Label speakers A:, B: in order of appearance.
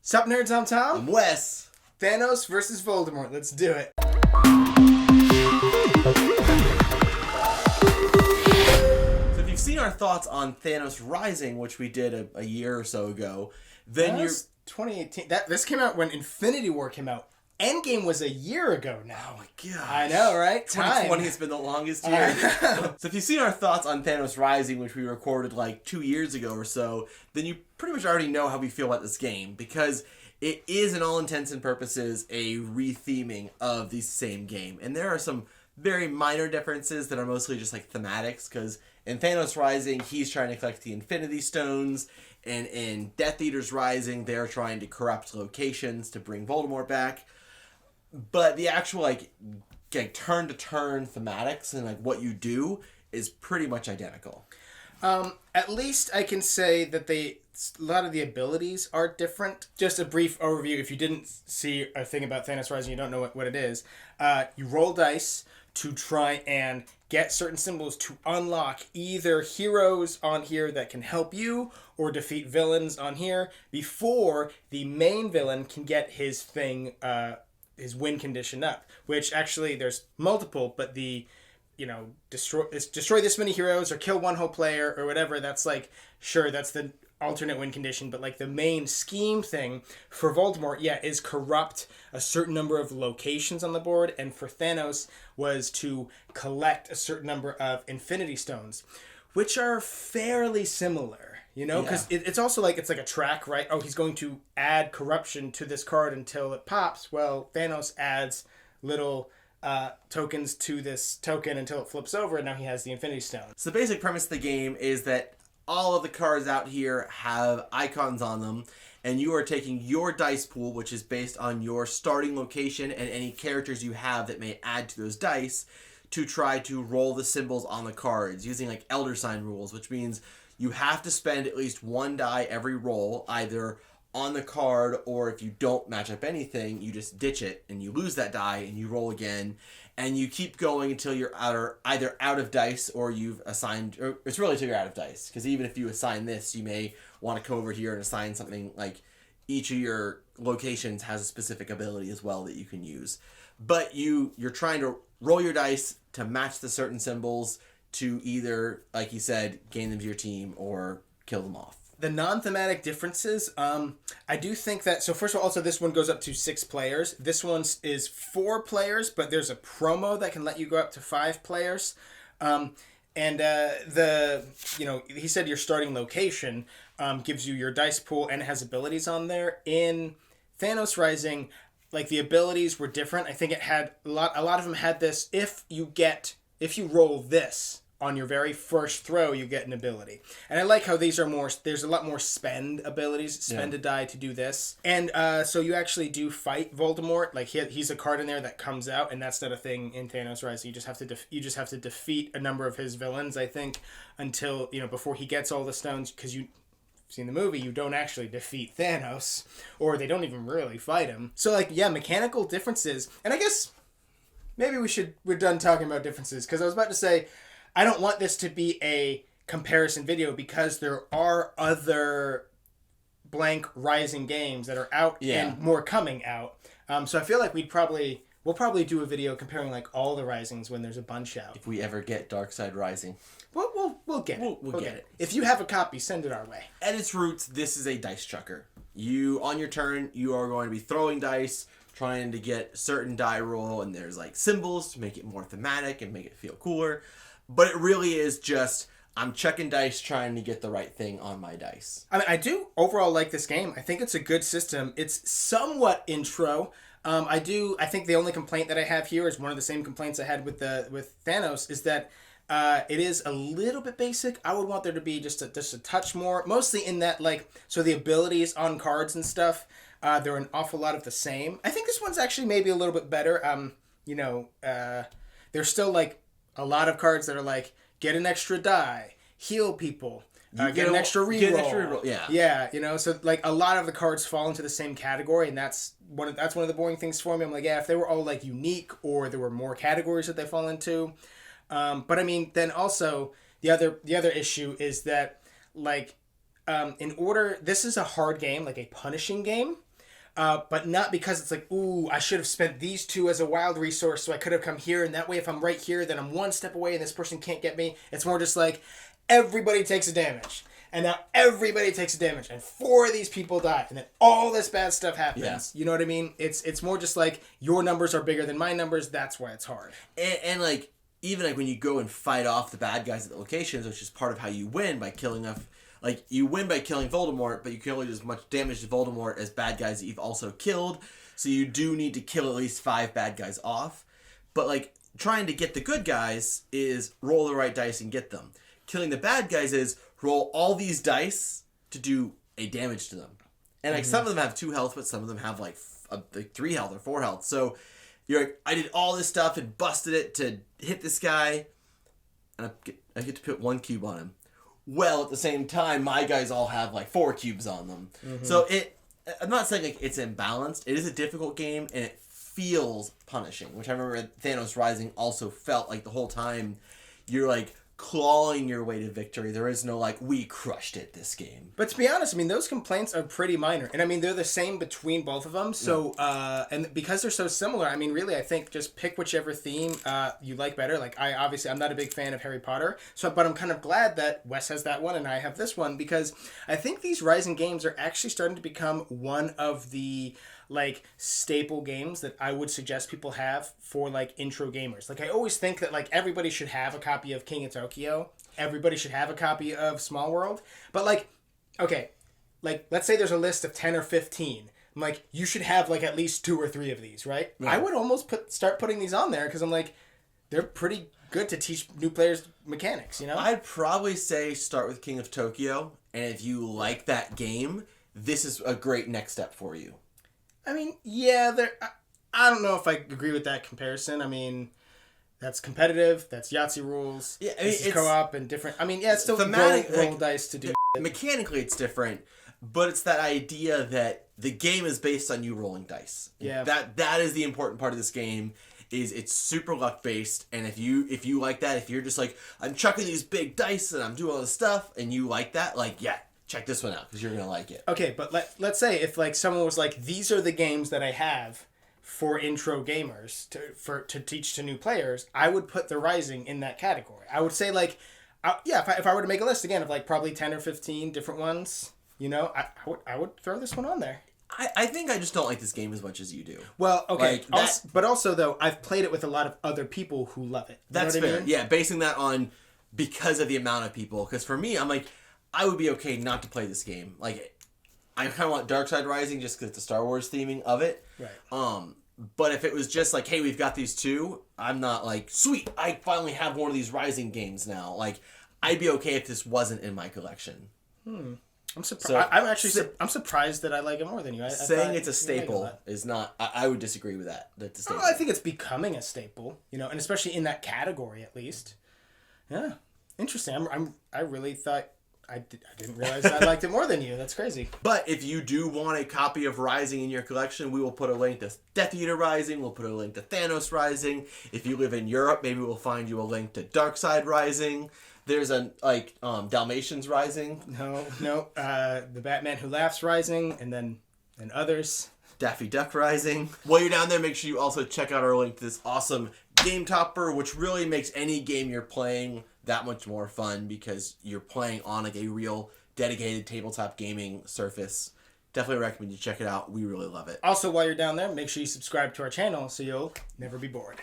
A: Sup, nerds? I'm Tom.
B: I'm Wes.
A: Thanos versus Voldemort. Let's do it.
B: So if you've seen our thoughts on Thanos Rising, which we did a year or so ago, then you're...
A: 2018. This came out when Infinity War came out. Endgame was a year ago now.
B: Oh my god.
A: I know, right?
B: 2020 has been the longest year. So if you've seen our thoughts on Thanos Rising, which we recorded like 2 years ago or so, then you pretty much already know how we feel about this game, because it is, in all intents and purposes, a retheming of the same game. And there are some very minor differences that are mostly just like thematics, because in Thanos Rising, he's trying to collect the Infinity Stones, and in Death Eaters Rising, they're trying to corrupt locations to bring Voldemort back. But the actual like turn-to-turn thematics and like what you do is pretty much identical.
A: At least I can say that a lot of the abilities are different. Just a brief overview. If you didn't see a thing about Thanos Rising, you don't know what it is. You roll dice to try and get certain symbols to unlock either heroes on here that can help you or defeat villains on here before the main villain can get his thing, his win condition up. Which actually there's multiple, but destroy this many heroes or kill one whole player or whatever, that's like, sure, that's the alternate win condition, but like the main scheme thing for Voldemort, is corrupt a certain number of locations on the board, and for Thanos was to collect a certain number of Infinity Stones, which are fairly similar, because it's also like, it's like a track, right? Oh, he's going to add corruption to this card until it pops. Well, Thanos adds little tokens to this token until it flips over, and now he has the Infinity Stone.
B: So the basic premise of the game is that all of the cards out here have icons on them, and you are taking your dice pool, which is based on your starting location and any characters you have that may add to those dice, to try to roll the symbols on the cards using like Elder Sign rules, which means you have to spend at least one die every roll, either on the card, or if you don't match up anything, you just ditch it and you lose that die and you roll again, and you keep going until you're either out of dice or you've assigned, or it's really until you're out of dice, because even if you assign this, you may want to come over here and assign something, like each of your locations has a specific ability as well that you can use. But you're trying to roll your dice to match the certain symbols to either, like you said, gain them to your team or kill them off.
A: The non-thematic differences, I do think that... So first of all, also this one goes up to 6 players. This one is 4 players, but there's a promo that can let you go up to 5 players. He said your starting location gives you your dice pool and it has abilities on there. In Thanos Rising, like, the abilities were different. I think it had a lot of them had this: if you roll this on your very first throw, you get an ability. And I like how these are there's a lot more spend abilities. Spend a die to do this. And so you actually do fight Voldemort. Like, he's a card in there that comes out, and that's not a thing in Thanos Rising. You just have to defeat a number of his villains, I think, until, before he gets all the stones, because you've seen the movie, you don't actually defeat Thanos, or they don't even really fight him. So, like, mechanical differences. And I guess maybe we're done talking about differences, because I was about to say, I don't want this to be a comparison video, because there are other blank Rising games that are out and more coming out. So I feel like we'll probably do a video comparing like all the Risings when there's a bunch out.
B: If we ever get Darkside Rising.
A: We'll get it.
B: We'll get it.
A: If you have a copy, send it our way.
B: At its roots, this is a dice chucker. On your turn, you are going to be throwing dice, trying to get certain die roll, and there's like symbols to make it more thematic and make it feel cooler. But it really is just, I'm checking dice, trying to get the right thing on my dice.
A: I mean, I do overall like this game. I think it's a good system. It's somewhat intro. I think the only complaint that I have here is one of the same complaints I had with Thanos, is that it is a little bit basic. I would want there to be just a touch more, mostly in that, like, so the abilities on cards and stuff, they're an awful lot of the same. I think this one's actually maybe a little bit better. There's still like a lot of cards that are like, get an extra die, heal people, get an extra reroll. Yeah, so like a lot of the cards fall into the same category, and that's one of the boring things for me. I'm like, if they were all like unique, or there were more categories that they fall into. But I mean, then also the other issue is that, like, this is a hard game, like a punishing game. but not because it's like, ooh, I should have spent these 2 as a wild resource, so I could have come here, and that way if I'm right here, then I'm 1 step away and this person can't get me. It's more just like, everybody takes a damage. And now everybody takes a damage, and 4 of these people die, and then all this bad stuff happens.
B: Yeah.
A: You know what I mean? It's more just like, your numbers are bigger than my numbers, that's why it's hard.
B: And like, even like when you go and fight off the bad guys at the locations, which is part of how you win by killing enough. Like, you win by killing Voldemort, but you can only do as much damage to Voldemort as bad guys that you've also killed. So you do need to kill at least 5 bad guys off. But like, trying to get the good guys is roll the right dice and get them. Killing the bad guys is roll all these dice to do a damage to them. And like, some of them have 2 health, but some of them have like 3 health or 4 health. So you're like, I did all this stuff and busted it to hit this guy, and I get to put 1 cube on him. Well, at the same time, my guys all have like 4 cubes on them. So I'm not saying like it's imbalanced. It is a difficult game, and it feels punishing, which I remember Thanos Rising also felt like the whole time you're like clawing your way to victory. There is no like, we crushed it this game.
A: But to be honest, I mean, those complaints are pretty minor. And I mean, they're the same between both of them. So, and because they're so similar, I mean, really, I think just pick whichever theme you like better. Like, I'm not a big fan of Harry Potter. But I'm kind of glad that Wes has that one and I have this one, because I think these Rising games are actually starting to become one of the like staple games that I would suggest people have for like intro gamers. Like, I always think that like everybody should have a copy of King of Tokyo. Everybody should have a copy of Small World. But like, okay, like let's say there's a list of 10 or 15. I'm like, you should have like at least 2 or 3 of these, right? Yeah. I would almost start putting these on there, because I'm like, they're pretty good to teach new players mechanics, you know?
B: I'd probably say start with King of Tokyo, and if you like that game, this is a great next step for you.
A: I mean, yeah, I don't know if I agree with that comparison. I mean, that's competitive. That's Yahtzee rules.
B: Yeah, I mean,
A: it's co-op and different. I mean, yeah, it's still roll
B: like,
A: dice to do.
B: Mechanically, it's different, but it's that idea that the game is based on you rolling dice.
A: Yeah,
B: that is the important part of this game. Is it's super luck based, and if you like that, if you're just like, I'm chucking these big dice and I'm doing all this stuff, and you like that, like, yeah, check this one out, because you're gonna like it.
A: Okay, but let's say if like someone was like, these are the games that I have for intro gamers to teach to new players, I would put the Rising in that category. I would say like, if I were to make a list again of like probably 10 or 15 different ones, you know, I would throw this one on there.
B: I think I just don't like this game as much as you do.
A: Well, okay,
B: like
A: but also though, I've played it with a lot of other people who love it.
B: That's fair. I mean? Yeah, basing that on because of the amount of people. Because for me, I'm like, I would be okay not to play this game. Like, I kind of want Darkside Rising just because it's the Star Wars theming of it.
A: Right.
B: But if it was just like, hey, we've got these 2, I'm not like, sweet, I finally have one of these Rising games now. Like, I'd be okay if this wasn't in my collection.
A: I'm surprised. So, I'm surprised that I like it more than you.
B: Saying it's a staple is not. I would disagree with that. That's a staple.
A: I think it's becoming a staple, you know, and especially in that category at least. Yeah, interesting. I really thought I didn't realize I liked it more than you. That's crazy.
B: But if you do want a copy of Rising in your collection, we will put a link to Death Eater Rising. We'll put a link to Thanos Rising. If you live in Europe, maybe we'll find you a link to Darkside Rising. There's a Dalmatians Rising.
A: No. The Batman Who Laughs Rising, and others.
B: Daffy Duck Rising. While you're down there, make sure you also check out our link to this awesome Game Topper, which really makes any game you're playing that much more fun, because you're playing on like a real dedicated tabletop gaming surface. Definitely recommend you check it out. We really love it.
A: Also, while you're down there, make sure you subscribe to our channel so you'll never be bored.